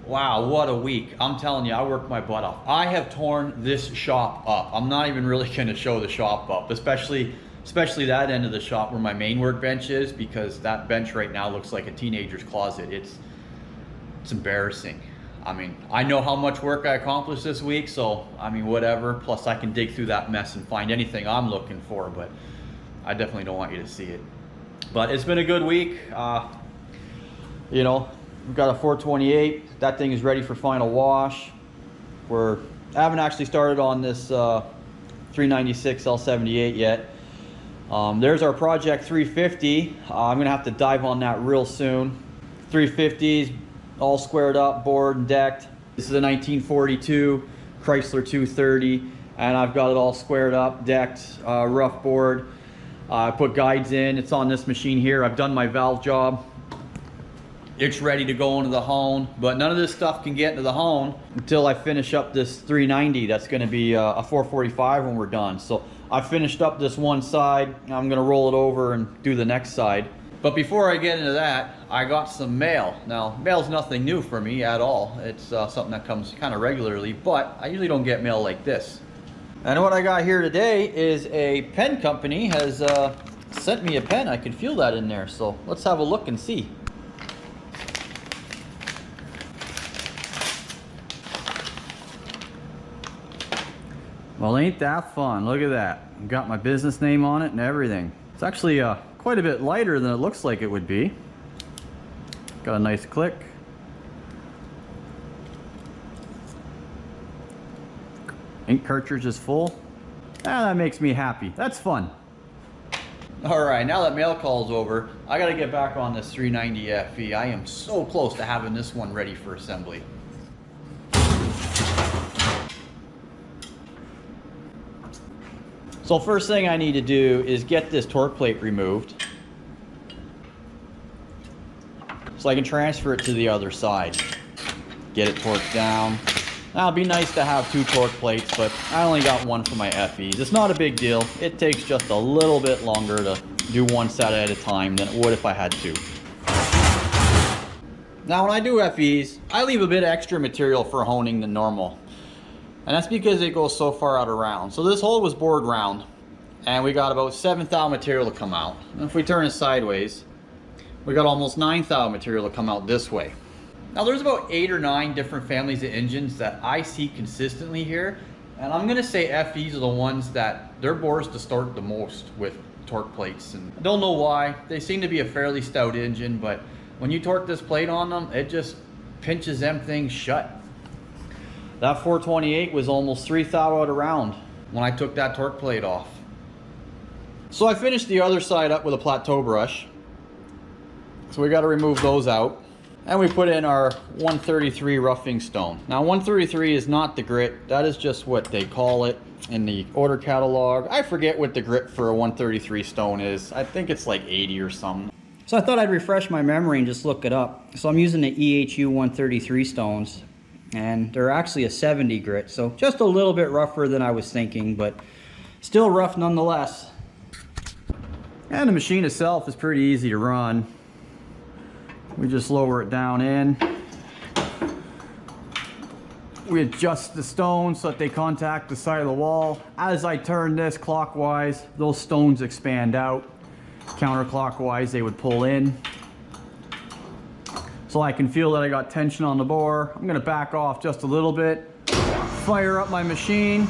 Wow, what a week. I'm telling you, I worked my butt off. I have torn this shop up. I'm not even really gonna show the shop up, especially that end of the shop where my main workbench is, because that bench right now looks like a teenager's closet. It's embarrassing. I mean, I know how much work I accomplished this week, so I mean, whatever. Plus I can dig through that mess and find anything I'm looking for, but I definitely don't want you to see it. But it's been a good week. You know, we've got a 428. That thing is ready for final wash. I haven't actually started on this 396 L78 yet. There's our Project 350. I'm gonna have to dive on that real soon. 350s, all squared up, bored and decked. This is a 1942 Chrysler 230, and I've got it all squared up, decked, rough board. I put guides in. It's on this machine here. I've done my valve job. It's ready to go into the hone, but none of this stuff can get into the hone until I finish up this 390. That's going to be a 445 when we're done. So I finished up this one side. I'm going to roll it over and do the next side. But before I get into that, I got some mail. Now, mail's nothing new for me at all. It's something that comes kind of regularly, but I usually don't get mail like this. And what I got here today is a pen company has sent me a pen. I can feel that in there. So let's have a look and see. Well, ain't that fun? Look at that. Got my business name on it and everything. It's actually quite a bit lighter than it looks like it would be. Got a nice click. Ink cartridge is full. That makes me happy. That's fun. All right, now that mail call's over, I gotta get back on this 390 FE. I am so close to having this one ready for assembly. So first thing I need to do is get this torque plate removed so I can transfer it to the other side. Get it torqued down. Now it'd be nice to have two torque plates, but I only got one for my FEs. It's not a big deal. It takes just a little bit longer to do one set at a time than it would if I had two. Now when I do FEs, I leave a bit extra material for honing than normal. And that's because it goes so far out of round. So this hole was bored round, and we got about 7 thou material to come out. And if we turn it sideways, we got almost 9 thou material to come out this way. Now there's about 8 or 9 different families of engines that I see consistently here. And I'm gonna say FEs are the ones that their bores distort the most with torque plates. And I don't know why. They seem to be a fairly stout engine, but when you torque this plate on them, it just pinches them things shut. That 428 was almost 3 thou out of round when I took that torque plate off. So I finished the other side up with a plateau brush. So we got to remove those out. And we put in our 133 roughing stone. Now 133 is not the grit. That is just what they call it in the order catalog. I forget what the grit for a 133 stone is. I think it's like 80 or something. So I thought I'd refresh my memory and just look it up. So I'm using the EHU 133 stones. And they're actually a 70 grit, so just a little bit rougher than I was thinking, but still rough nonetheless. And the machine itself is pretty easy to run. We just lower it down in. We adjust the stones so that they contact the side of the wall. As I turn this clockwise, those stones expand out. Counterclockwise, they would pull in. So I can feel that I got tension on the bore. I'm gonna back off just a little bit, fire up my machine.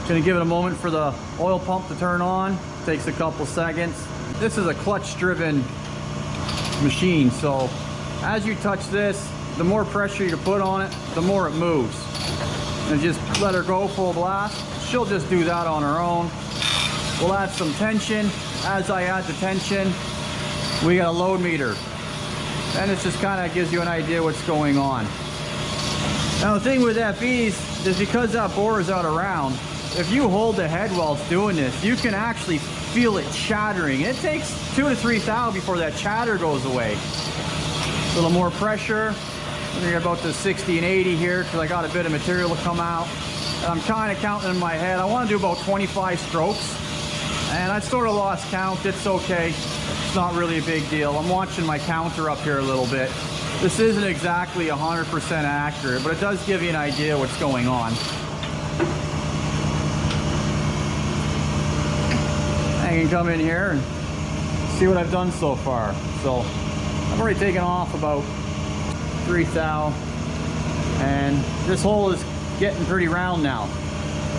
Gonna give it a moment for the oil pump to turn on. Takes a couple seconds. This is a clutch driven machine, so as you touch this, the more pressure you put on it, the more it moves. And just let her go full blast. She'll just do that on her own. We'll add some tension. As I add the tension, we got a load meter. And it just kind of gives you an idea what's going on. Now the thing with FEs is because that bore is out of round, if you hold the head while it's doing this, you can actually feel it chattering. It takes 2 to 3 thou before that chatter goes away. A little more pressure. We're gonna get about to 60 and 80 here because I got a bit of material to come out. And I'm kind of counting in my head. I want to do about 25 strokes. And I sort of lost count. It's okay. It's not really a big deal. I'm watching my counter up here a little bit. This isn't exactly 100% accurate, but it does give you an idea what's going on. I can come in here and see what I've done so far. So I've already taken off about 3 thou, and this hole is getting pretty round now.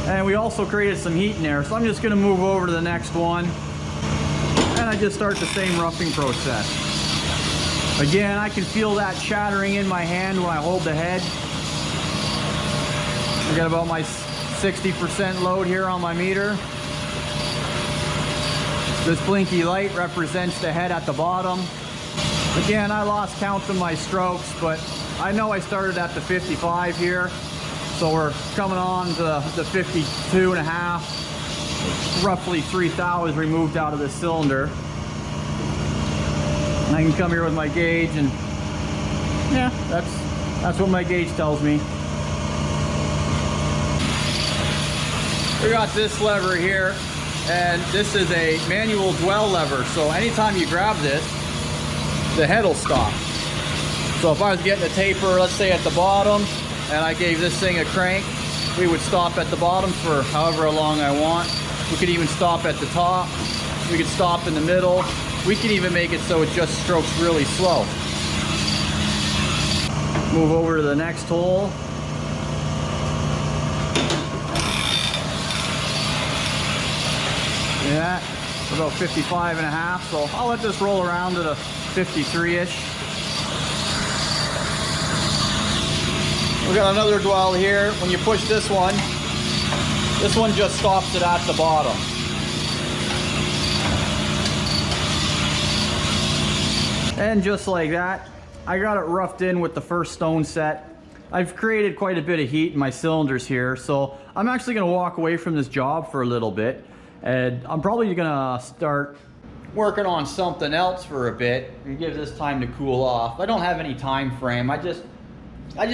And we also created some heat in there, so I'm just going to move over to the next one, and I just start the same roughing process. Again, I can feel that chattering in my hand when I hold the head. I got about my 60% load here on my meter. This blinky light represents the head at the bottom. Again, I lost count of my strokes, but I know I started at the 55 here. So we're coming on to the 52 and a half. Roughly 3 thou is removed out of this cylinder. And I can come here with my gauge, and yeah, that's what my gauge tells me. We got this lever here, and this is a manual dwell lever. So anytime you grab this, the head will stop. So if I was getting a taper, let's say at the bottom, and I gave this thing a crank, we would stop at the bottom for however long I want. We could even stop at the top. We could stop in the middle. We can even make it so it just strokes really slow. Move over to the next hole. Yeah, about 55 and a half. So I'll let this roll around to the 53-ish. We got another dwell here. When you push this one just stops it at the bottom. And just like that, I got it roughed in with the first stone set. I've created quite a bit of heat in my cylinders here, so I'm actually gonna walk away from this job for a little bit, and I'm probably gonna start working on something else for a bit and give this time to cool off. I don't have any time frame. I just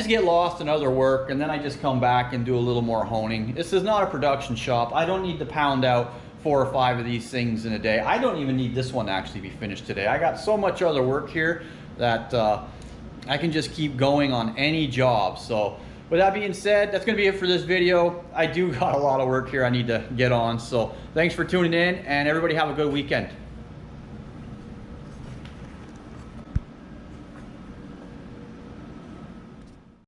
get lost in other work, and then I just come back and do a little more honing. This is not a production shop. I don't need to pound out 4 or 5 of these things in a day. I don't even need this one to actually be finished today. I got so much other work here that I can just keep going on any job. So with that being said, that's gonna be it for this video. I do got a lot of work here I need to get on. So thanks for tuning in, and everybody have a good weekend.